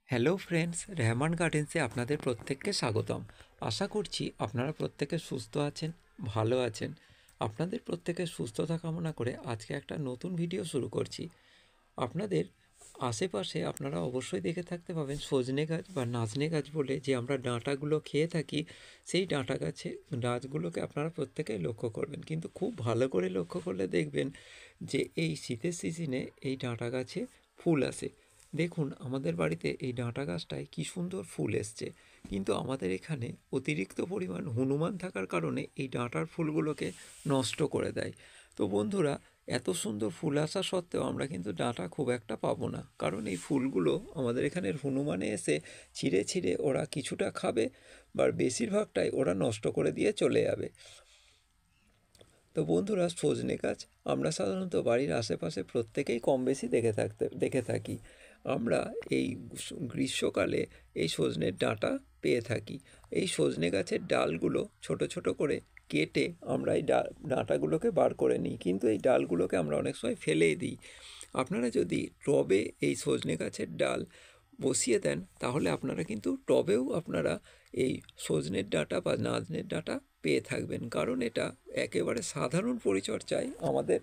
Hello friends, Rehman গার্ডেন্সে আপনাদের প্রত্যেককে স্বাগতম। আশা করছি আপনারা প্রত্যেকে সুস্থ আছেন, ভালো আছেন। আপনাদের প্রত্যেকের সুস্থতা কামনা করে আজকে একটা নতুন ভিডিও শুরু করছি। আপনাদের আশেপাশে আপনারা অবশ্যই দেখে থাকতে পাবেন সজনে গাছ বা নাজনে গাছ বলে যে আমরা ডাঁটাগুলো খেয়ে থাকি, সেই গাছগুলোকে আপনারা প্রত্যেকেই লক্ষ্য করবেন। কিন্তু খুব ভালো করে লক্ষ্য করলে দেখবেন যে এই শীতের সিজনে এই ডাঁটা গাছে ফুল আসে। দেখুন আমাদের বাড়িতে এই ডাঁটা গাছটায় কী সুন্দর ফুল এসছে, কিন্তু আমাদের এখানে অতিরিক্ত পরিমাণ হনুমান থাকার কারণে এই ডাঁটার ফুলগুলোকে নষ্ট করে দেয়। তো বন্ধুরা, এত সুন্দর ফুল আসা সত্ত্বেও আমরা কিন্তু ডাঁটা খুব একটা পাবো না, কারণ এই ফুলগুলো আমাদের এখানের হনুমানে এসে ছিঁড়ে ছিঁড়ে ওরা কিছুটা খাবে, বা বেশিরভাগটাই ওরা নষ্ট করে দিয়ে চলে যাবে। তো বন্ধুরা, সজনে গাছ আমরা সাধারণত বাড়ির আশেপাশে প্রত্যেকেই কম বেশি দেখে থাকি। আমরা এই গ্রীষ্মকালে এই সজনের ডাঁটা পেয়ে থাকি। এই সজনে গাছের ডালগুলো ছোট ছোট করে কেটে আমরা এই ডাঁটাগুলোকে বার করে নিই, কিন্তু এই ডালগুলোকে আমরা অনেক সময় ফেলেই দিই। আপনারা যদি টবে এই সজনে গাছের ডাল বসিয়ে দেন, তাহলে আপনারা কিন্তু টবেও আপনারা এই সজনের ডাঁটা বা নাজনের ডাঁটা পেয়ে থাকবেন, কারণ এটা একেবারে সাধারণ পরিচর্যায় আমাদের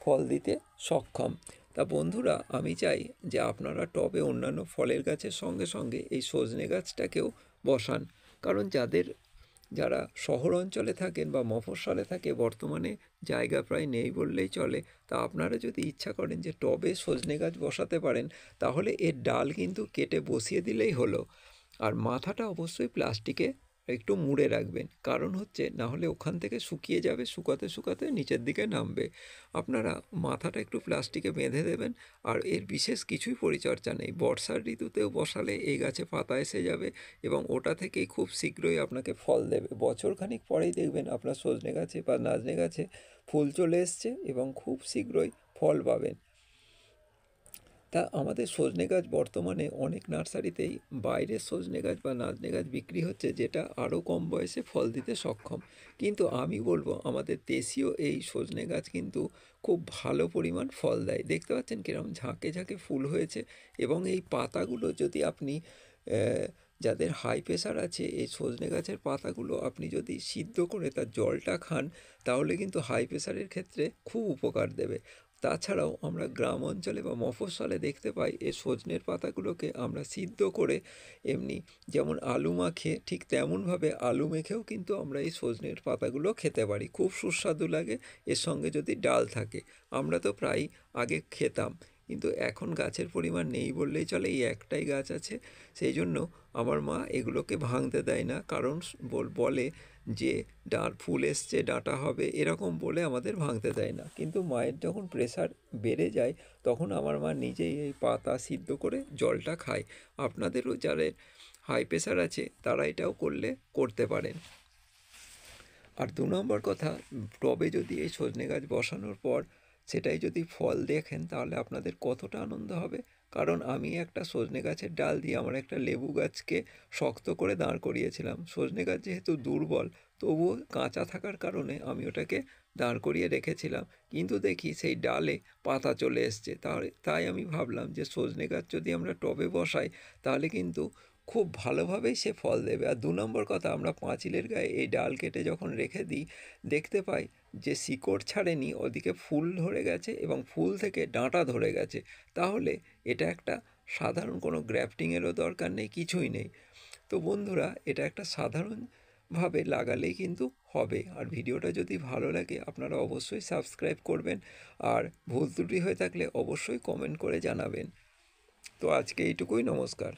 ফল দিতে সক্ষম। তা বন্ধুরা, আমি চাই যে আপনারা টবে অন্যান্য ফলের গাছের সঙ্গে সঙ্গে এই সজনে গাছটাকেও বসান, কারণ যারা শহর অঞ্চলে থাকেন বা মফস্বলে থাকে, বর্তমানে জায়গা প্রায় নেই বললেই চলে। তা আপনারা যদি ইচ্ছা করেন যে টবে সজনে গাছ বসাতে পারেন, তাহলে এর ডাল কিন্তু কেটে বসিয়ে দিলেই হলো। আর মাথাটা অবশ্যই প্লাস্টিকে একটু মুড়ে রাখবেন, কারণ হচ্ছে না হলে ওখান থেকে শুকিয়ে যাবে, শুকাতে শুকাতে নিচের দিকে নামবে। আপনারা মাথাটা একটু প্লাস্টিকে বেঁধে দেবেন। আর এর বিশেষ কিছুই পরিচর্যা নেই, বর্ষার ঋতুতেও বসালে এই গাছে পাতা এসে যাবে এবং ওটা থেকেই খুব শীঘ্রই আপনাকে ফল দেবে। বছরখানিক পরেই দেখবেন আপনার সজনে গাছে বা নাজনে গাছে ফুল চলে এসছে এবং খুব শীঘ্রই ফল পাবেন। তা আমাদের সজনে গাছ বর্তমানে অনেক নার্সারিতেই বাইরের সজনে গাছ বা নাজনে গাছ বিক্রি হচ্ছে, যেটা আরও কম বয়সে ফল দিতে সক্ষম। কিন্তু আমি বলবো আমাদের দেশীয় এই সজনে গাছ কিন্তু খুব ভালো পরিমাণ ফল দেয়। দেখতে পাচ্ছেন কিরকম ঝাঁকে ঝাঁকে ফুল হয়েছে। এবং এই পাতাগুলো যদি আপনি যাদের হাই প্রেশার আছে, এই সজনে গাছের পাতাগুলো আপনি যদি সিদ্ধ করে তার জলটা খান, তাহলে কিন্তু হাই প্রেশারের ক্ষেত্রে খুব উপকার দেবে। তাছাড়াও আমরা গ্রাম অঞ্চলে বা মফস্বলে দেখতে পাই এই সজনের পাতাগুলোকে আমরা সিদ্ধ করে এমনি যেমন আলু মাখে, ঠিক তেমনভাবে আলু মেখেও কিন্তু আমরা এই সজনের পাতাগুলো খেতে পারি। খুব সুস্বাদু লাগে এর সঙ্গে যদি ডাল থাকে। আমরা তো প্রায় আগে খেতাম, কিন্তু এখন গাছের পরিমাণ নেই বললেই চলে, এই একটাই গাছ আছে। সেই জন্য আমার মা এগুলোকে ভাঙতে দেয় না, কারণ বলে যে ফুল এসছে, ডাঁটা হবে, এরকম বলে আমাদের ভাঙতে দেয় না। কিন্তু মায়ের যখন প্রেশার বেড়ে যায়, তখন আমার মা নিজেই এই পাতা সিদ্ধ করে জলটা খায়। আপনাদেরও যাদের হাই প্রেশার আছে তারা এটাও করতে পারেন। আর 2 নম্বর কথা, টবে যদি এই সজনে গাছ বসানোর পর সেটাই যদি ফল দেখেন, তাহলে আপনাদের কতটা আনন্দ হবে। কারণ আমি একটা সজনে গাছের ডাল দিয়ে আমার একটা লেবু গাছকে শক্ত করে দাঁড় করিয়েছিলাম। সজনে গাছ যেহেতু দুর্বল, তবুও কাঁচা থাকার কারণে আমি ওটাকে দাঁড় করিয়ে রেখেছিলাম, কিন্তু দেখি সেই ডালে পাতা চলে এসছে। তাই আমি ভাবলাম যে সজনে গাছ যদি আমরা টবে বসাই, তাহলে কিন্তু খুব ভালোভাবেই সে ফল দেবে। আর 2 নম্বর কথা, আমরা পাঁচিলের গায়ে এই ডাল কেটে যখন রেখে দিই, দেখতে পাই যে শিকড় ছাড়েনি, ওদিকে ফুল ধরে গেছে এবং ফুল থেকে ডাঁটা ধরে গেছে। তাহলে এটা একটা সাধারণ কোনো গ্রাফটিংয়েরও দরকার নেই, কিছুই নেই। তো বন্ধুরা, এটা একটা সাধারণভাবে লাগালেই কিন্তু হবে। আর ভিডিওটা যদি ভালো লাগে, আপনারা অবশ্যই সাবস্ক্রাইব করবেন। আর ভুল ত্রুটি হয়ে থাকলে অবশ্যই কমেন্ট করে জানাবেন। তো আজকে এইটুকুই, নমস্কার।